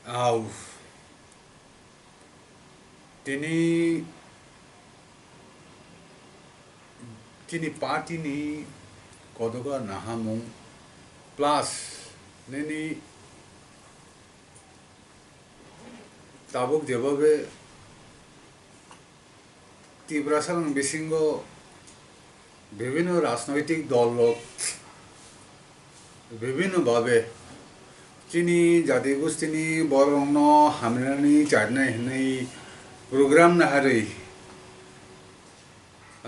আউ তিনি তিনি পার্টিনি কদকা নাহামুং প্লাস নেনি তাবুক যেভাবে ত্রিপুরা সাং বিসিঙ্গ বিভিন্ন রাজনৈতিক দল বিভিন্নভাবে চিনি জাতি গোষ্ঠীনি বরং হামলানি চারনাय हिनै প্রোগ্রাম নাহারে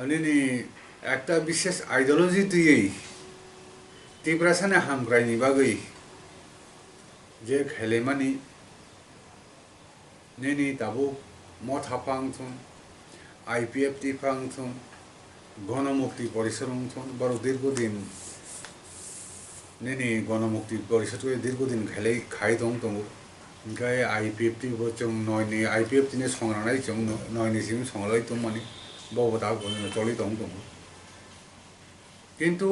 আনিনি একটা বিশেষ আইডিওলজি তুই ত্রিপুরা সানে হামগ্রাইনি বাগৈ যে খেলেমানি নেনি তাবু মথা ফাংথন IPFT ফাংথন গণমুক্তি পরিষদ বড় দীর্ঘদিন নেনি গণমুক্তি পরিষদ দীর্ঘদিন খেলে খাই দং দङ ओमफ्राय IPFT जों नयनि IPFT नि संरानाय जों नयनिसिम संलाय दं माने बावबो दा चलि दं किन्तु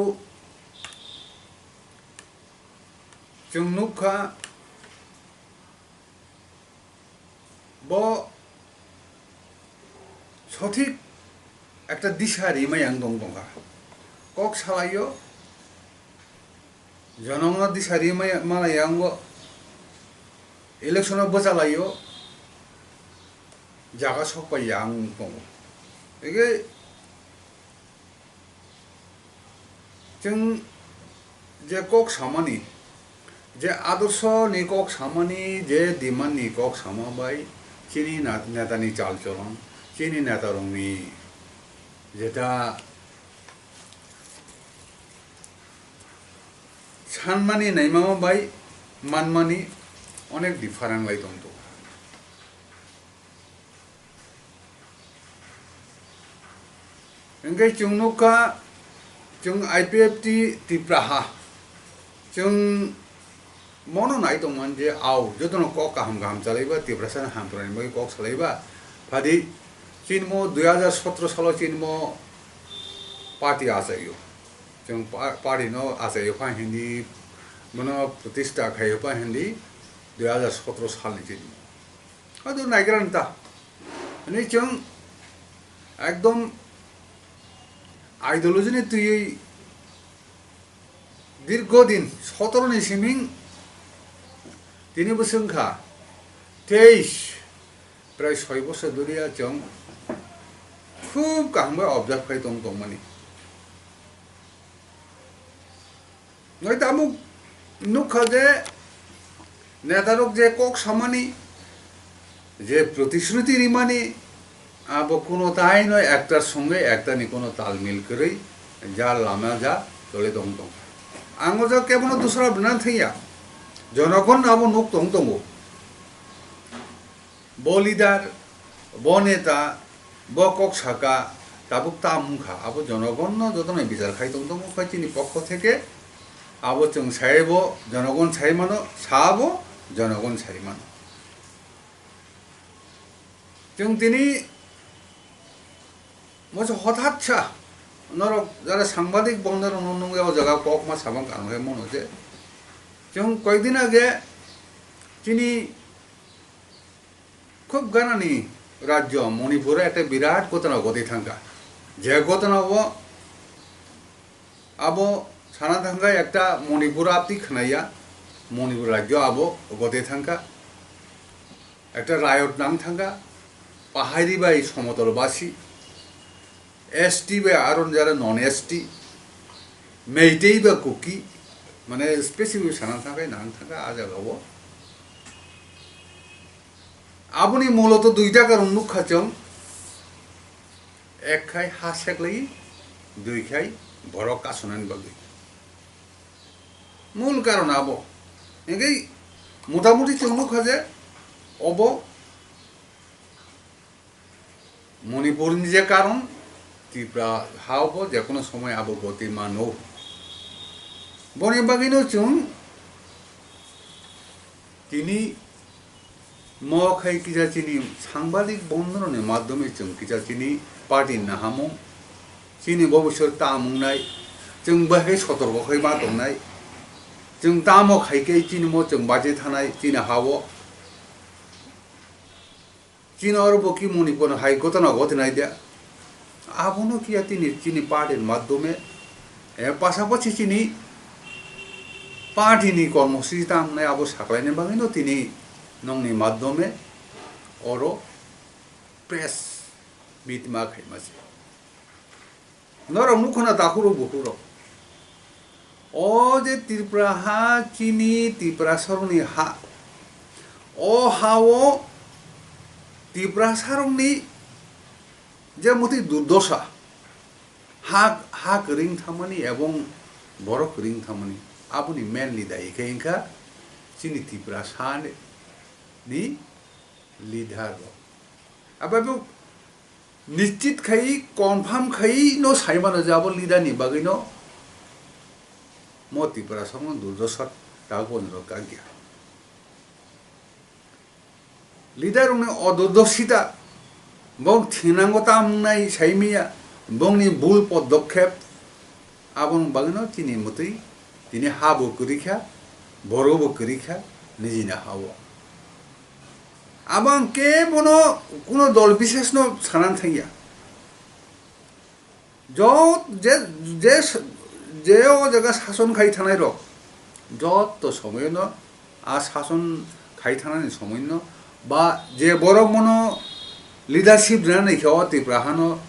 जों नुखा ब সঠিক একটা দিশা রিমায়াং দं दंगा কক সালাयो জনগণের দিশা রিমায়াং इलेक्शनाव बजालायो जागा सकपायो आं दङ एगे जों जे कक सामानि जे आदर्शनि कक सामानि जे डिमान्डनि कक सामाबाय चिनि नेतानि चाल चलन चिनि नेतारंनि जेटा सानमानि नायमाबाय मानमानि अनेक डिफारेंट लाई दं तो इनके चुंगनुका चुंग IPFT तिप्रा हा चुंग मनो नाय दं मन जे आउ जतनो कक गाहाम चलायबा तिप्रा सान हामप्रनि मै कक चलायबा फादि चिनमो 2017 साल चिनमो पार्टी आसायो चुंग पार्टी नो आसायो फा हिंदी मनो प्रतिष्ठा खायो फा हिंदी 2017 सालनि दिन आदो नायग्रानता अनि जों एकदम आइडियोलजिनि तुयै दीर्घदिन 17 नि सिमिं 3 बोसोरखा 23 प्राय 6 बोसोर धरिया जों खूब गाहामै अबजार्भ खाय दं माने नय दामु नुखा जे नेतारक जे कक सामानि जे प्रतिश्रुति रिमानि अब कोनो ताई नय एकटार संगे एकटानि कोनो तालमिल करै जा लामा जा चले दं आंगो जा केवल दूसरा बना थैया जनगण अब नुक दं ब लिडार ब नेता ब कक साका ताबुक तामुखा अब जनगण जतने बिचार खाय दं खायचिनि पक्ष थेके अब जों सायबो जनगण सायमानो साबो जनगण सायमान जों दिनै मोनसे हठाৎसा नरक जारा सांबादिक बंदर नंगौ जायगा कक मा साबां कानहे मनो जे जों कयदिन आगे दिनै खूब गानानि राज्य मणिपुर একটা বিরাট ঘটনা ঘটে থাকা যে ঘটনাও আবো সানা থাকা একটা মণিপুর আপনি খানাইয়া मणिपुर राज्य अब गते थांका एक रायट नाम थांका पाहाड़ी बाई समतलबासी ST बे आरन जारा नन ST मेइटे बा कुकी माने स्पेसिफिक साना थांका नाम थांका आजागाव आबुनि मूलत दुईटा कारण नुखाचों एक खाय हा सेकलै दुई खाय बरक कासनानि बागै मूल कारण आबो एगे मोटामुटी चुंगनु खाजे अब मणिपुरनि जे कारण त्रिपुरा हावबो जेकोनो समय अब गतिमान हो बनि बागैनो जों তিনি মখাই কিজা চিনি সাংবাদিক বন্ধনের মাধ্যমে जों किजा चिनि पार्टी नाहामो चिनि भविष्य तामुंनाय जों बाहाय सतर्क मा दंनाय जों तामो खायके चिनि मो जों बाजे थानाय चिनि हावो Chino Boki Munipon Haikotana got an idea. Abono Kiatini Chini part in Madome, a Pasapochini Partini Cormosita, Neabos Haklane Baginotini, Noni Madome, Oro, Press, beat Mark Masi. Nora Mukuna Takuru Bukuro. O the Tipra ha, Chini, Tipra Soruni ha. O how Tipra Saruni Jamuti Dudosa Hak ring Tamani, Avon Borok ring Tamani, Abuni manly the Ikenka, Chini Tipra San ni lead her. Ababu Nichit Kai, confirm Kai, no Simon Jabo Lidani Bagino Motipra Saman Dudosa Tagon Rokagia. Leader on Odosita Bong Tinangota Wngnai Saimia, Bongni Bull Pot Dokep, Abon Bagno, Tini Muti, Tini Habo Kurika, Borobo Kurika, Nizina Hawa. Abang ke bono kuno dol bises no sanantaya. Jo jeo jaga sason khai thanai ro. Jo to somoy no a sason khai thanani somoy no ba je borok mono leadership na nei khawa ti prahano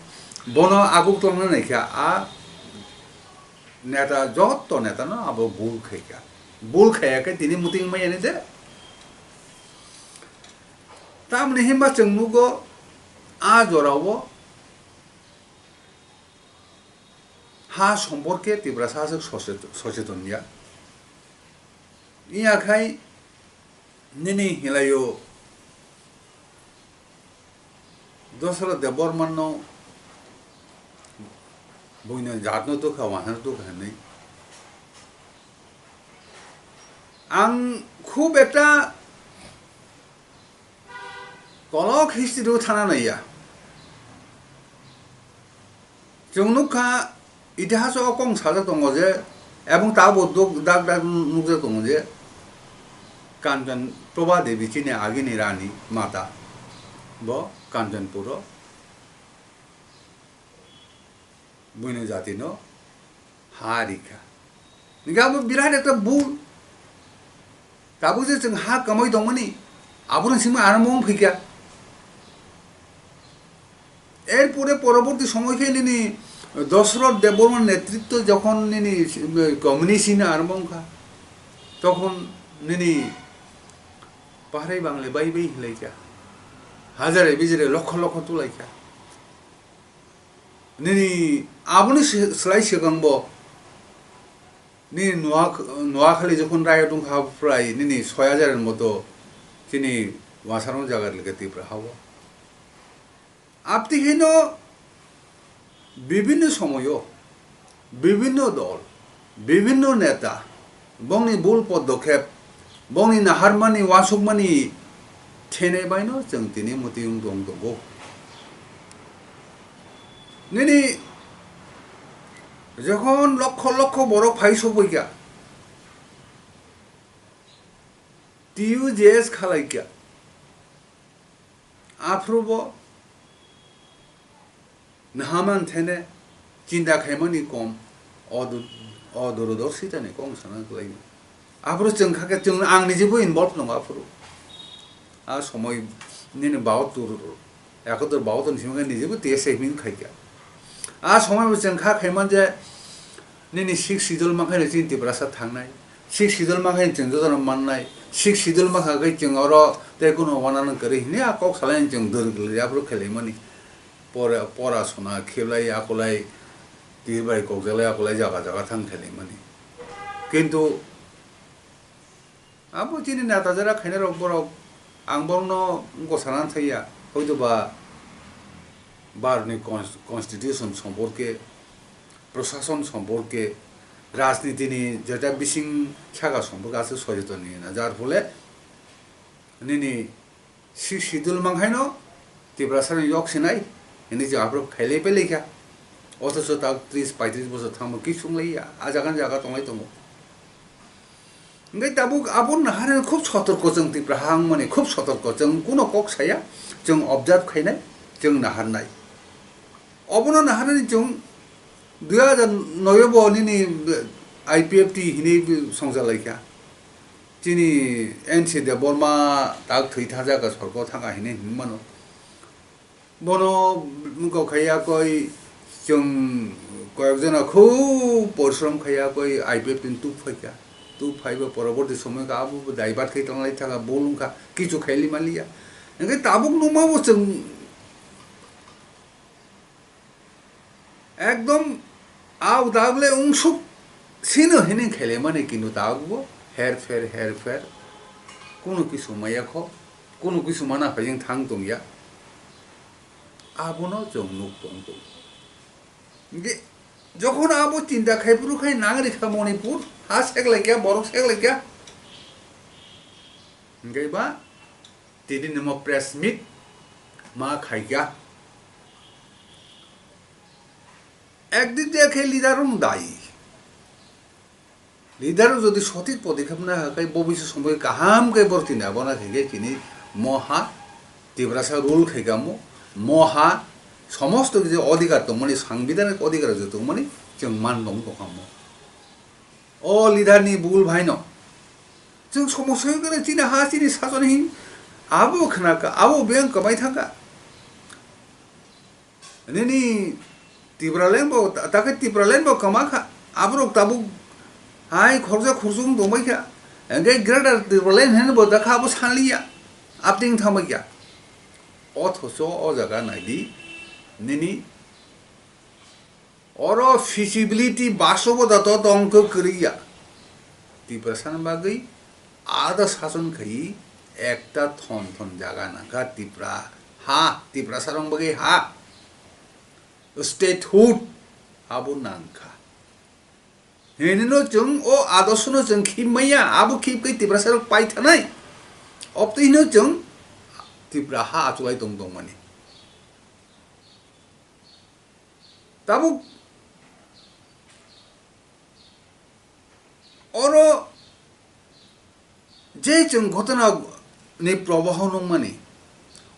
bono aguk to na nei kha a neta jo to neta no abo bul khaika. Bul khaya ke tini muting mai ani de. Tam nihimba cengnugo a jorawo ha somporke Tipra sasek socheton ya. Iya kai nini hilayo dosra debor manno boina jatno to khawana to khanai. Ang khub ekta Kolok history thana naya. Jungnuka itihas okong saja tongoje, ebong tabo dag nukje tongoje. Kanjan Choba Devi chine agini rani mata, bo Kanjan puro. Buino jati no harika. Nigabo birat ekta bul. Tabu je jeng ha kamoi tongoni. Abun sima aramong phika. এরপরে পরবর্তী সময়কে নিনি দশরথ দেববর্মার নেতৃত্ব যখন নিনি communist আরম্ভা তখন নিনি পাহাড়ি Bangla bye bye হিলাইকা হাজারে বিজরে লক্ষ লক্ষ তুলাইকা নিনি আবনি সেলাই সেগংব নিনি নোয়াখালী যখন রায় দংখা প্রায় নিনি ৬০০০ এর মতো তিনি ওয়াসানো জায়গার লেগে তীব্র হাওয়া Haikheno বিভিন্ন সময় বিভিন্ন দল বিভিন্ন নেতা বংনি বুল পদক্ষেপ বংনি নাহারমানি ওয়াসুকমানি ঠেনে বাইনো जों তিনি মতিউং দং দগো নিনি যখন লক্ষ লক্ষ বড় ফাইসো বইকা টিউ JS খালাইকা আফ্রুব Nahaman Tene, Jinda Kaimani com, or the Sita and Kong Sana. Abruston Kakatun Anglijibu involved no Afro. As for my Nin about to Akotor Boughton, Human Nijibu, TSA Min Kaika. As for my Wisdom Kakemanja, Nini 6 Sidul Mahan Tipra Tangai, 6 Sidul Mahan Tindon Manai, 6 Sidul Mahagating or they go no one on Kari, near Cox Land, Durgabro Kalimani. Pora sona khilai akolai tirbai kokjale akolai jaga jaga thang kheli mani kintu abo chini nata jara khene rok borok angborno gosanan thaiya hoido ba barni constitution সম্পর্কে প্রশাসন সম্পর্কে রাজনীতি নিয়ে যেটা বিশিং ছাগা সম্পর্কে আছে সচেতন নিয়ে না যার ফলে নিনি schedule মাংহাইনো তিব্রাসার ইয়কসিনাই ini jabro khele pe lekha othocho ta 30-35 বছর থামো কি শুনলাই আজাগান জায়গা তোমাই তমো ngai tabu abun naharan খুব সতর্ক जों তিব্রা হাং মানে খুব সতর্ক जों কোনো কক ছায়া जों observe खायनाय जों नाहारनाय अबनो नाहारनाय जों 2009 बनिनि IPFT हिनि संजालायखा जिनि एनसि दे बर्मा दाग थैथा जागा सरग थांगा हिनि हिमनो बनो मुखौ खाया कय जों कयजना खूब परिश्रम खाया कय IPFT तु फैका तु फाइबो परवर्ती समय का आबु दाइबात खै तंलाय थागा बोलुंखा किछु खैलि मालिया नगे ताबुक नुमाबो जों एकदम आउ दागले उंसुक सिनो हेने खेले माने किनु तागबो हेर फेर कोनो किछु मायाखो कोनो किछु माना फैजों थांग दंया आबनो जों नुक दंतो नगे যখন আবো চিন্তা খাইপুরু খাই নাগরিকা মণিপুর হা সেগলাইকা বড় সেগলাইকা গেবা তিদিন নম প্রেস মিট মা খাইকা একদিক দেখে লিডারও দায়ী লিডারও যদি সঠিক পদক্ষেপ না হয় ভবিষ্যৎ সময় কাহাম কে বর্তি না বনা থেকে কিনি মহা তীব্রাসা রুল খাইগামো মহা সমস্ত যে অধিকার তো মানে সাংবিধানিক অধিকার যে তো মানে जों मान दं दखामो ओ लिडारनि बुल भाइनो जों समस्या गरे चिना हा चिनि साजनहि आबो खनाका आबो बेंक कमाय थांगा नेनि तिब्रालेनबो ताके तिब्रालेनबो कमाखा आबरो ताबु हाय खरजा खरजुं दंबायखा एंगे ग्रेटर तिब्रालेन हेनबो दाखाबो सानलिया आपटिं थांबायखा अथस अ जागा नायदि नेनि और फिजिबिलिटी बासोबो दातो दंक करिया तिब्रासान बागै आदा शासन खै एकटा थन जागा नागा तिब्रा हा तिब्रासारं बागै हा स्टेटहुड आबो नांखा हेनिनो जों ओ आदर्शनो जों खिमैया आबो खिबै तिब्रासारं पाइथानाय अप्तिनो जों तिब्रा हा आचुलाय दं माने ताबो और जे जों घटना ने प्रवाह नं माने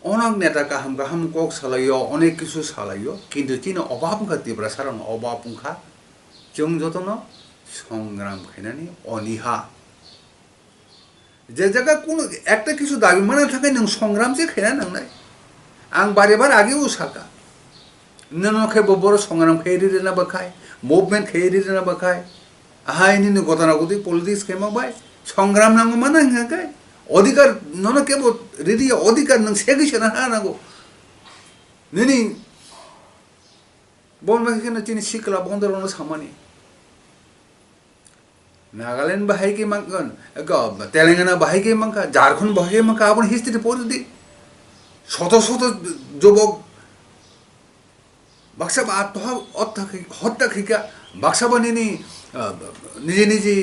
अनेक नेता गाहाम कक सालायो अनेक किछु सालायो किन्तु चिनो अभाब खातिब्रा सारन अभाब खा जों जतन संग्राम खायनानि अनिहा जे जगह कोन एकटा किछु दाबि माने थाखाय नों संग्राम जे खायना नांनाय आं बारे बार आगे उसाका ननो खे बर संग्राम खायरि ना बखाय मुभमेंट खायरि ना बखाय हायनि न घटना गति पॉलिटिक्स केमा बाय संग्राम नांगो माना हिंगाय अधिकार ननो केबो रेडी अधिकार नों सेगिसना हानांगो ननि बनबाखिना चिनि सिकला बन्दरनो सामानि नागालैंड बाहाय के मंगन तेलंगाना बाहाय के मंका झारखंड बाहाय के मंका आपन हिस्ट्री पढ़ दि शत शत যুবক बाक्साबा हत्या खिका बाक्साबा निनि निजे निजे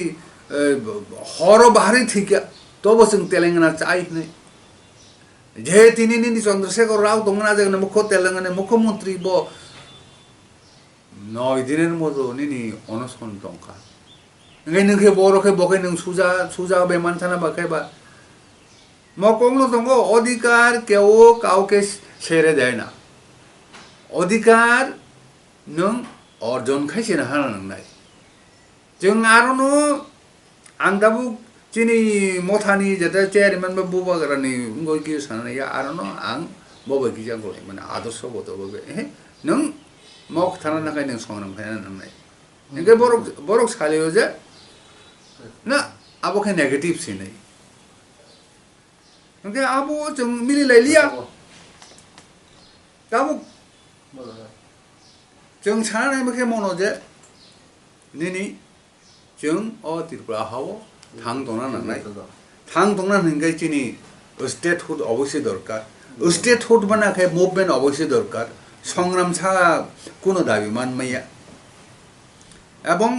हर बाहरी थिका तब जों तेलंगाना चाइने जे तिनि निनि चंद्रशेखर राव दंना जगन मुख्य तेलंगाना मुख्यमंत्री ब 9 दिনের মতো নিনি অনশন দंखा ngai nungke boroke boke nung suja beman sana bakaiba mokongno tongo অধিকার কেউ কাউকে ছেড়ে দেয় না অধিকার নং অর্জন খাইছে না হানা নাंनाय जों आरोनो आं दाबु चिनि मथानि जेता चेयारमैन बा बुबाग्रानि गयकि साननाया आरोनो आं बबायकि जांगले माने आदर्श गतबो नों मक थाना नाखाय नों संग्राम खायना नांनाय नोंगे बरक सालियो जे ना आबोखे नेगेटिभ सिनै नोंगे आबो जों मिलिलायलिया दाबु जों सानाय मखे मनो जे निनि जों अ त्रिपुरा हाव थांग दंना नांनाय थांग दंना नंगाय चिनि स्टेटहुड अवश्य दरकार स्टेटहुड बानाखे मुभमेंट अवश्य दरकार संग्राम छाड़ा कोनो दाबि मानमाया एवं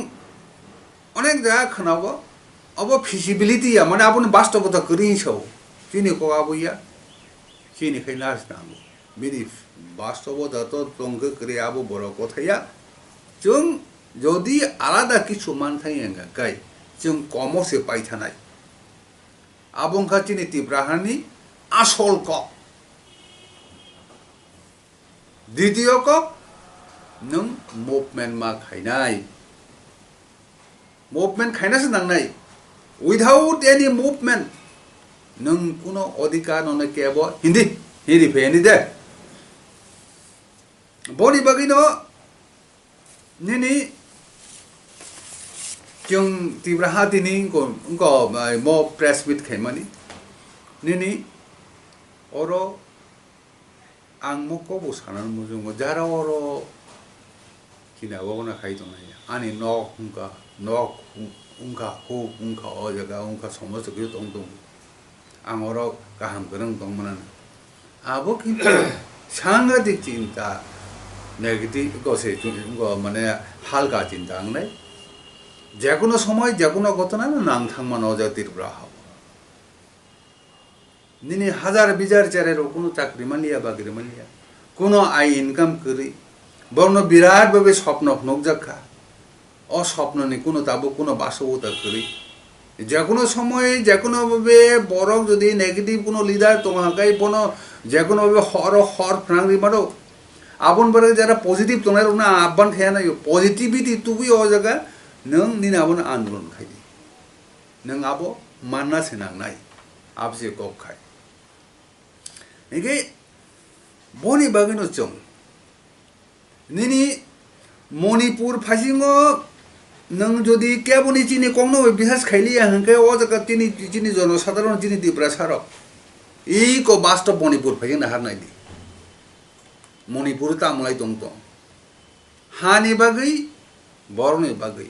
अनेक जायगा खोनाबो अब फिजिबिलिटी माने आबोनि बास्तबता करिसौ चिनि को आबोया चिनि खै नास नांगौ बिदि बास्तबता तो दंगो करि आबो बर कथाया जों जदि आलादा किछु मानथायंगा गाय जों कमसे पाइथानाय आबंखा चिनि तिब्राहानि आसल क দ্বিতীয় কক নং মুভমেন্ট মা খাইনাই মুভমেন্ট খাইনাসो नांनाय উইদাউট এনি মুভমেন্ট নং কোনো অধিকার ননে কেব হিন্দি হিন্দি ফেনি দে বনি বাগিনো নিনি जों Tipra हातिनि को मो प्रेस मिट खाइमानि निनि अरो आं मको बोसानान मुजुंगो जारा अरो किना वगना खाइ दंनाय आनि नक उंखा हो उंखा अ जगा उंखा समस्त गयो दं दं आं अरो गाहाम गोनां दंमोन आबो किन्तु सांघातिक चिंता नेगेटिव गसे माने हालका चिंता आंनाय যেকোনো সময় যেকোনো ঘটনা নাংথাংমান অজাতিরব্রা হাব নিনি হাজার বিজার চারের কোনো চাকরি মালিয়া বাগরি মালিয়া কোনো আই ইনকাম করি বর্ণ বিরাট ভাবে স্বপ্ন নকজাখা অস্বপ্ননি কোনো তাবো কোনো বাসবতা করি যেকোনো সময় যেকোনো ভাবে বরং যদি নেগেটিভ কোনো লিডার তোমাকাই কোনো যেকোনো ভাবে হর ফ্রাংরি মারো আপন বরে যারা পজিটিভ তোমার না আহ্বান খেয়া নাই পজিটিভিটি তুই অ জায়গা नों निना आबो आंदोलन खायदि नों आबो मानना सेनांनाय आबसे गप खाय एगे बनि बागैनो जों निनि मणिपुर फासिङो नों जदि केबनि चिनि कंनो बिहास खायलिया हंके ओ जगा तिनि चिनि जनसाधारण चिनि तिब्रा सारक इ को बास्तव मणिपुर फासिङ ना हारनाय दि मणिपुर तामलाय दंतो हानि बागै बरनि बागै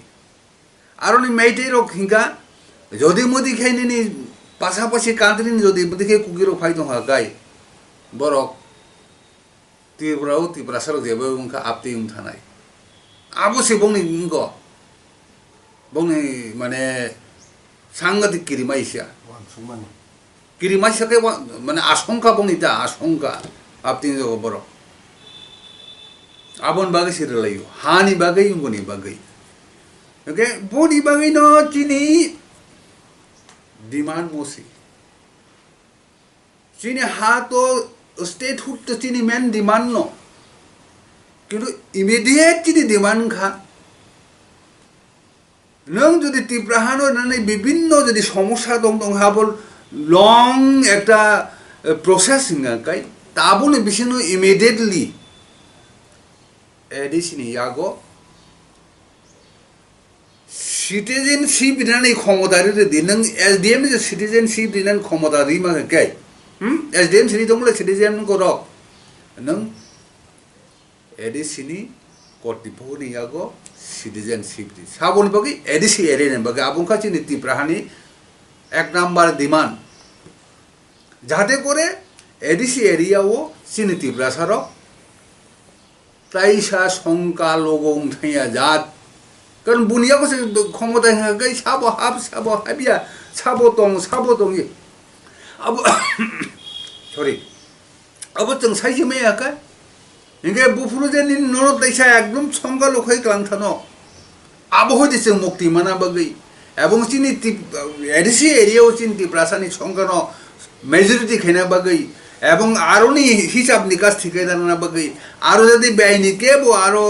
आरोनि मेइटे रक हिंगा जदि मोदि खाइनि पासापासि कान्ट्रिनि जदि मोदिखे कुगिरो फाइदो हागाय बरक तिब्राव तिब्रासार जेबो उनका आपति उमथानाय आबोसे बंनि इंगो बंनि माने सांगति किरिमाइसिया किरिमाइसियाके माने आशंका बंनिता आशंका आपति जगो बरक आबन बागै सिरलायो हानि बागै इंगोनि बागै ओके बनि बागै न चिनि डिमांड मोसी चिनि हा तो स्टेट हुड तो चिनि मेन डिमांड न किन्तु इमिडिएट चिनि डिमांड खा नों जदि तिब्राहानो नानै विभिन्न जदि समस्या दं हाबल लং एकटा प्रसेसिंग गाय ताबोनो बिसिनो इमिडिएटली एडिसनि यागो सिटीजनशिप दिनानै क्षमतारि दि नों एसडीएम नि सिटीजनशिप दिनानै क्षमतारि मा गाय एसडीएम सिनि दंले सिटीजन को रक नों एडिसनि कर्तृपक्षनि यागो सिटीजनशिप दि साबनि बगै एडिसि एरियानि बगै आबुंखा चिनि तिब्राहानि एक नाम्बार डिमांड जाहाथे करे एडिसि एरियाव चिनि तिब्रा सारक ताइसा शंका लोगो उमथाया जात कारण बुनिया को से क्षमता है गई साबो हाबिया साबो दं ये अब सॉरी अब जों साइजे में आका इनके बुफुरु जे ननो दैसा एकदम संगा लखाय क्लांथानो अब होदि जों मुक्ति माना बगै एवं चिनि एडिसि एरियाव चिनि तिब्रासानि संगानो मेजॉरिटी खैना बगै एवं आरोनि हिसाब निकास ठिकै दाना बगै आरो जदि बेआइनि केबो आरो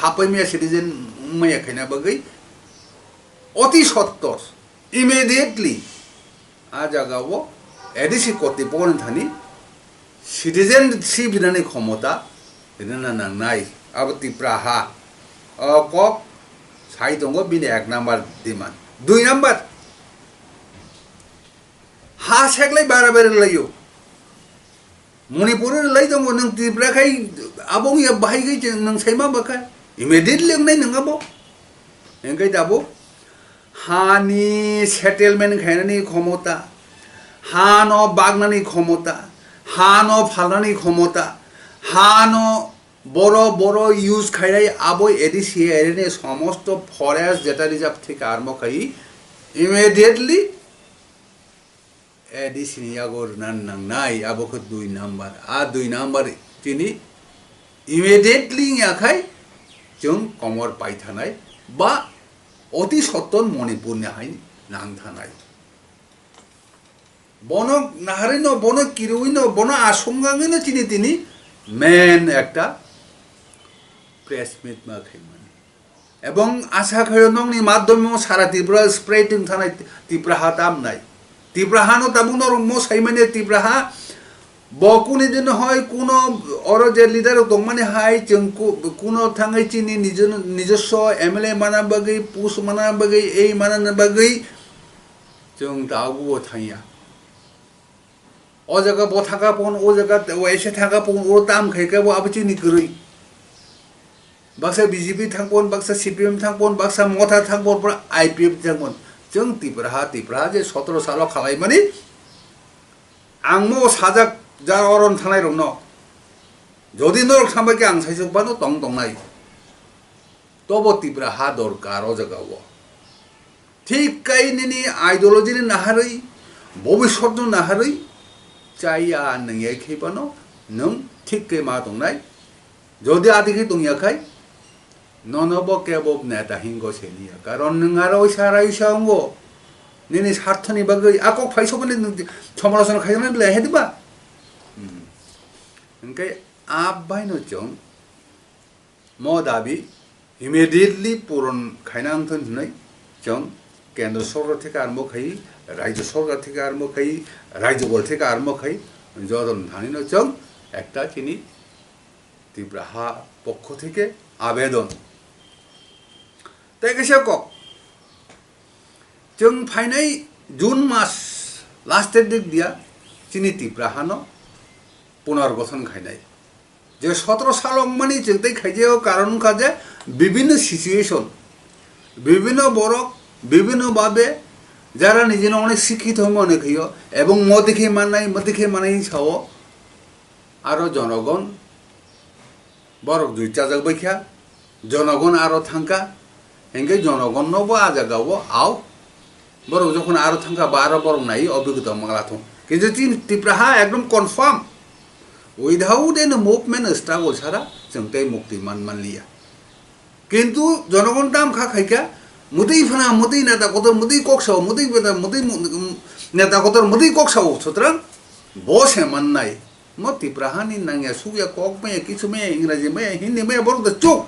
हापैमिया सिटीजन मैया खैना बगै अति सत्तर इमिडिएटली आ जगाव एडिसि कर्तृपक्षनि थानि सिटीजनशिप दिनानै क्षमता दिना नांनाय अब तिब्राहा कक साइ दङ बिनि एक नाम्बार डिमान्ड दुई नाम्बार हा सेकलाय बारा लायो मणिपुर लै दङ नों तिब्राखाय आबं या बाहायगै नों साइमा बाखा इमिडिएटली नंनाय नङाबो एंगाय दाबो हानि सेटलमेन्ट खायनानि क्षमता हानो बागनानि क्षमता हानो फालनानि क्षमता हानो बड़ यूज खायनाय आबो एडिसि एरियानि समस्त फरेस्ट जेटा रिजार्व থেকে आरम्भ खाय इमिडिएटली एडिसि यागोर नांनाय आबोखौ दुई नाम्बार आ दुई नाम्बार चिनि इमिडिएटली आखाय जों कमर पाइथानाय बा अति सत्तर मणिपुरनि हाय नांथानाय बन नाहारिनो बन किरुइनो बन आसंगाङैनो चिनि মেন একটা প্রেস মিট मा खायमानि এবং आसा खायो नंनि माध्यमो सारा त्रिपुरा स्प्रेडिं थानाय तिप्राहा दामनाय तिप्राहानो ताबुनो रमो सायमाने तिप्राहा बकुनि दिन হয় কোন অর যে লিডার দংমানে হাই जों কোন থাঙ্গাই চিনি নিজস্ব এমএলএ মানা বাগै পুস মানা বাগै এই মানা বাগै जों दाबो थाया ओ जगह बो थाका पन ओ जगह एसे थाका पन ओ दाम खायका बो आबो चिनि गरै बाक्सा बीजेपी थांपन बाक्सा सीपीएम थांपन बाक्सा मथा थांपन पर आईपीएफटी थांपन जों तिप्राहा जे 17 साल खालाय माने आंमो साजाक जार अरन थानाय रंन जदि नरक थांबाके आं सायजोबानो दंनाय तबो तिप्राहा दरकार ओ जगह ठीक कायनि आइडियोलॉजी नाहारै भबिष्यत नाहारै चाया नंगै खैबानो नों ठीक के मा दंनाय जदि आदिखै दंयाखै ननब केबब नेता हिंगो सेनिया कारण नोंआरो इसारा इसांगो निनि स्वार्थनि बागै आकक फाइसबनि समालोचना खायनानै लाय हेदिबा ओंखाय आप बायनो जों म दाबि इमिडिएटली पूरण खायनांथोन होननाय जों केंद्र सरकार থেকে आरम्भ खाई राज्य सरकार থেকে आरम्भ खाई राज्य बल থেকে आरम्भ खाई जदन थानिनो जों একটা চিনি तिप्राहा पक्ष থেকে आवेदन ताई कैसे को जों फाइनाय जून मास लास्ट दिक दिया चिनि तिप्राहानो पुनर्गठन खायनाय जे 17 साल मानि जोंते खायजेও कारण काजे विभिन्न सिचुएशन विभिन्न बरक विभिन्न भावे যারা নিজে অনেক শিক্ষিত মনে করিও এবং মদিকে মানাই ছাও আরো জনগণ বরক দুই চাজাক বাইখা জনগণ আরো থাঙ্কা হেঙ্গে জনগণ নব আজাগাও আও বরক যখন আরো থাঙ্কা 12 বরক নাই অভিজ্ঞতা মালাথ কিন্তু তিপ্রাহা একদম confirm without any movement struggle ছাড়া जोंते मुक्ति मानलिया किंतु जनगण दाम खायका मुदै फना मुदै नेता कोतर मुदै कक्साव मुदै नेता कोतर मुदै कक्साव सुतरां बसे माननाय म तिप्राहानि नांया सुया कक मे किछु मे इंग्राजी मे हिंदी मे बरद चुक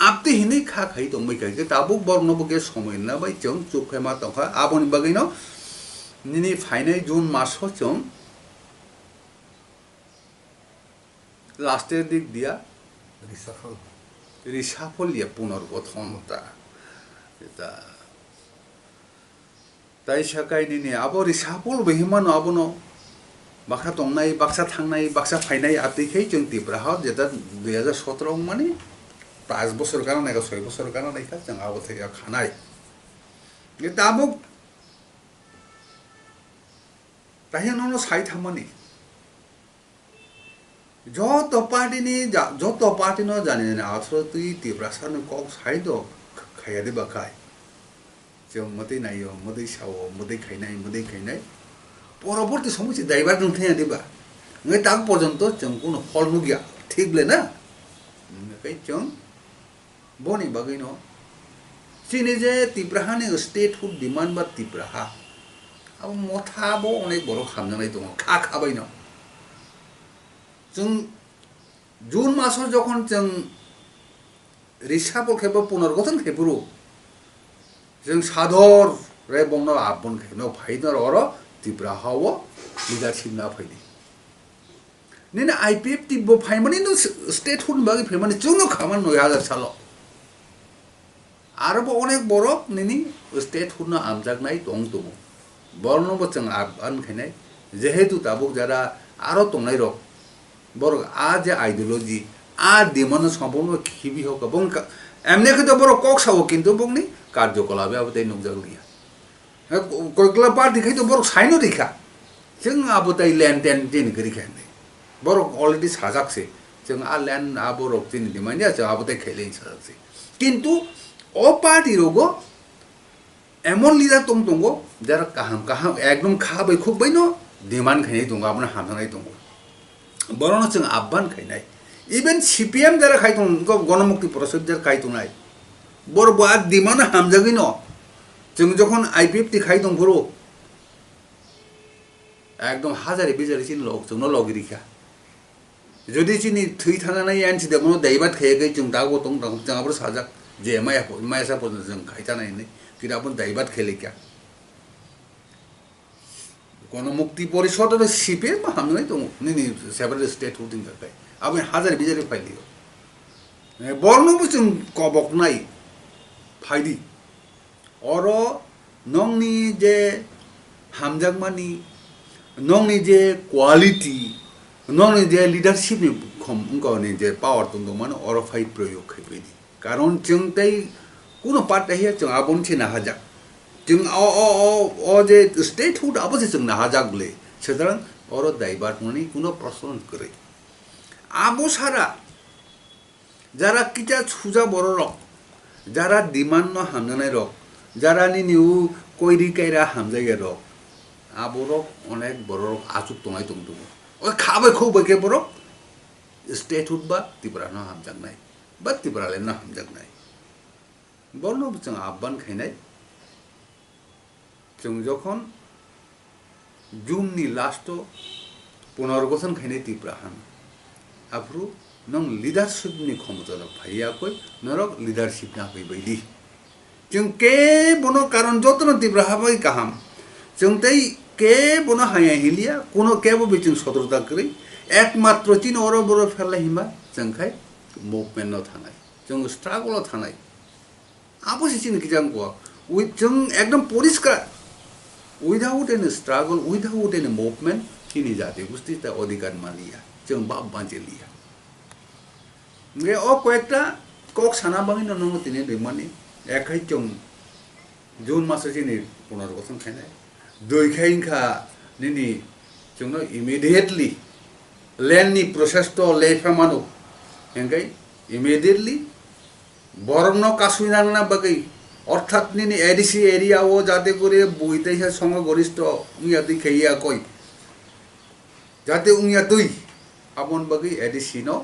आपति हिनि खा खाय दं मै खाय ताबु बरनबो के समय ना बाय जों चुक फेमा तखा आबनि बागैनो निनि फाइनाय जून मासो जों लास्टेर दिक दिया रिसाफल या पुनर्गठनता এটা তাই সাকাयनि आबो रिसाफल बहिमान आबोनो बाक्सा तंनाय बाक्सा थांनाय बाक्सा फायनाय आतिखै जों तिप्राहा जेता 2017 माने 5 বছর কারণ নাকি 6 বছর কারণ নাকি जों आबो থেকে খানাय এটা आबो তাহিনো সাই থামানি যত পার্টিनो জানি না আসলে তুই तिप्रासानो কক সাইদো खाया दे बाखाय जों मते नायो मते सावो मते खायनाय परवर्ती समय से दायबार दंथाया देबा नगे ताक पर्यंत जों कोनो फल नुगिया ठीकले ना नगे जों बनि बागैनो चिनि जे तिप्राहानि स्टेटहुड डिमान्ड बा तिप्राहा अब मथाबो अनेक बर खामनाय दङ खाबायनो जों जून मासर যখন जों रिसाफल खेबो पुनर्गठन खेबुरु जों साधर रे बंनो आबन खेबनो फाइदर अर तिप्राहाव लिडारशिप ना फाइदि निने आईपीएफटी बो फाइमानि नो स्टेट हुन बागै फाइमानि जोंनो खामान 9000 साल आरोबो अनेक बरक निनि स्टेट हुन आमजागनाय दं दङ बरनबो जों आबान खेनाय जेहेतु ताबुक जारा आरो तंनाय रक बरक आ जे आइडियोलॉजी आ दिमन सम्पूर्ण खिबि होक बं एमने खतो बरो कक्साव किन्तु बंनि कार्यकलापे आबोदै नुजागलिया कोइकला पार्टी खैतो बरो साइनो देखा जों आबोदै लैंड टेन दिन गरि खाने बरो अलरेडी साजाकसे जों आ लैंड आ बरो दिन दिमानिया जों आबोदै खेलेन साजाकसे किन्तु ओ पार्टी रोगो एमन लिडार तंगो जारा काहाम एकदम खाबै खुबैनो डिमान्ड खाने दङ आबोना हामनाय दङ बरनो जों आबान खायनाय इवन सीपीएम जरा खायतों गणमुक्ति परिषद जरा खायतों नाय बरबा दिमाना हामजागै न जों जखन आईपीएफटी खायतों बरो एकदम हाजारे बेजारे सिन लोग जोंनो लगिरिखा Jadi sini thui thang na yan si demo daibat khe kai chung ta go tong tang chang apro sajak je mai sa pon jang khai ta nai ni kira apon daibat khele kya kono mukti porishod ro sipe ma hamnai tong ni several state holding ka kai abon hajar bijari faili borno bu chung kobok nai faidi oro nongni je hamjak mani nongni je quality nongni je leadership ni khom ko ni je power tung do man oro fai proyog khai pedi karon chung tai kuno part he chung abon thi na haja chung o je statehood abose chung na haja gle sedang oro daibat mani kuno প্রশ্ন করে abo sara jara kicha chuja boro rok jara demand no hamjanai rok jara ni niu koiri kaira hamjai rok abo rok onek boro rok achuk tongai tongdu ওই খাবে খুব কে বড় statehood বা ত্রিপুরা না হামজাক নাই বা ত্রিপুরা লে না হামজাক নাই বর্ণ जों আহ্বান খাইনাই जों যখন জুননি লাস্ট পুনর্গঠন খাইনাই ত্রিপুরা হান আফরু নং লিডারশিপ নি ক্ষমতা ভাইয়া কই নরক লিডারশিপ না হই বাইদি जों কে বনো কারণ যতন ত্রিপুরা হাবাই কাহাম जों তাই के बोनो हाया हिलिया कोनो केबो बिचिं सदरता करै एकमात्र चिन अरो बरो फेरला हिमा जोंखाय मुभमेन्ट न थानाय जों स्ट्रागल थानाय आबोसि चिन किजां को जों एकदम परिष्कार without any struggle without any movement किनि जाति बुस्तिता अधिकार मालिया जों बाप बांजेलिया नगे ओ कयेकटा कक साना बाङै नंगो तिनि दैमानि एखाय जों जून मास चिनि पुनर्गठन खायनाय दुईखाइनखा निनी जोंनो इमिडिएटली लैंड नि प्रोसेस तो लेफामानो हेंगाय इमिडिएटली बरमनो कासुइना ना बगै अर्थात निनी एडीसी एरिया ओ जाते करे बुइते है संग गरिष्ठ उया दै खैया कय जाते उया दुई आपन बगै एडीसी नो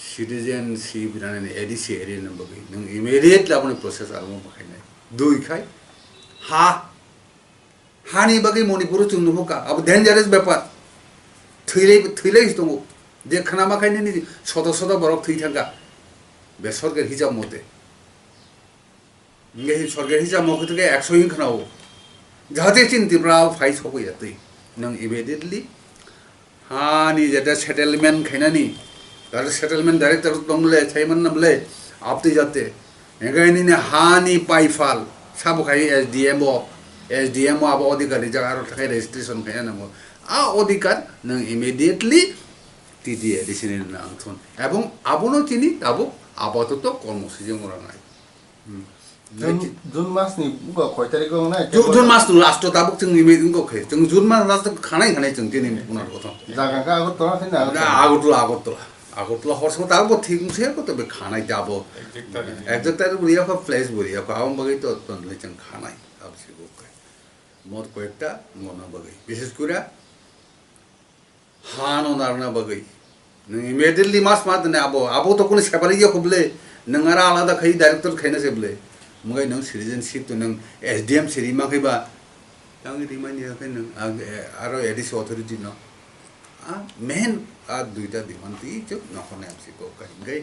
सिटीजनशिप राने एडीसी एरिया न बगै नों इमिडिएटली आपन प्रोसेस आरमो बखायनाय दुईखाय हा हानि बगै मणिपुर जों नुका अब डेंजरस बेपार थैले दङ जे खानामा खायनि नि सद बरक थै थांगा बे सरकार हिसाब मते नगे सरकार हिसाब मते 100 हिं खानाव जाहाथे चिन्तिब्रा फाइ सबै यातै नों इमिडिएटली हानि जेटा सेटलमेंट खायनानि दार सेटलमेंट डाइरेक्टर दंले साइमन नमले आपति जाते हेगायनि हानि पाइफाल साबो खाय SDM abo अधिकारी जगारो थाखाय रेजिस्ट्रेशन खाया नांगौ आ अधिकार नों इमिडिएटली टिडि एडिशनल नांथन एबं आबनो चिनि आबो आपातत कर्मसूचि मरानाय जून मास नि बुगा खय तारिख ना जून मास लास्ट ताबो जों इमिडिएट को खे जों जून मास लास्ट खानाय जों दिनै पुनर्गठन जागा आगरतला थिना आगरतला हरसो ताबो थिगसे को तो बे खानाय जाबो एक्जेक्ट तारिख बुरिया को प्लेस बुरिया को आम बगै तो तनले जों खानाय आबसि मोर कयेकटा मना बगै विशेष कुरा हानो नारना बगै नों इमिडिएटली मास दने आबो तो कोनो सेपारेट खबले नों आरा आलादा खै डाइरेक्टर खैना जेबले मगै नों सिटिजनशिप तो नों एसडीएम सिरिमा खैबा आंनि रिमाइन्ड याखै नों आरो एडिस अथॉरिटी न मेन आ दुइटा दिमान्ति जो नखने आमसि को गै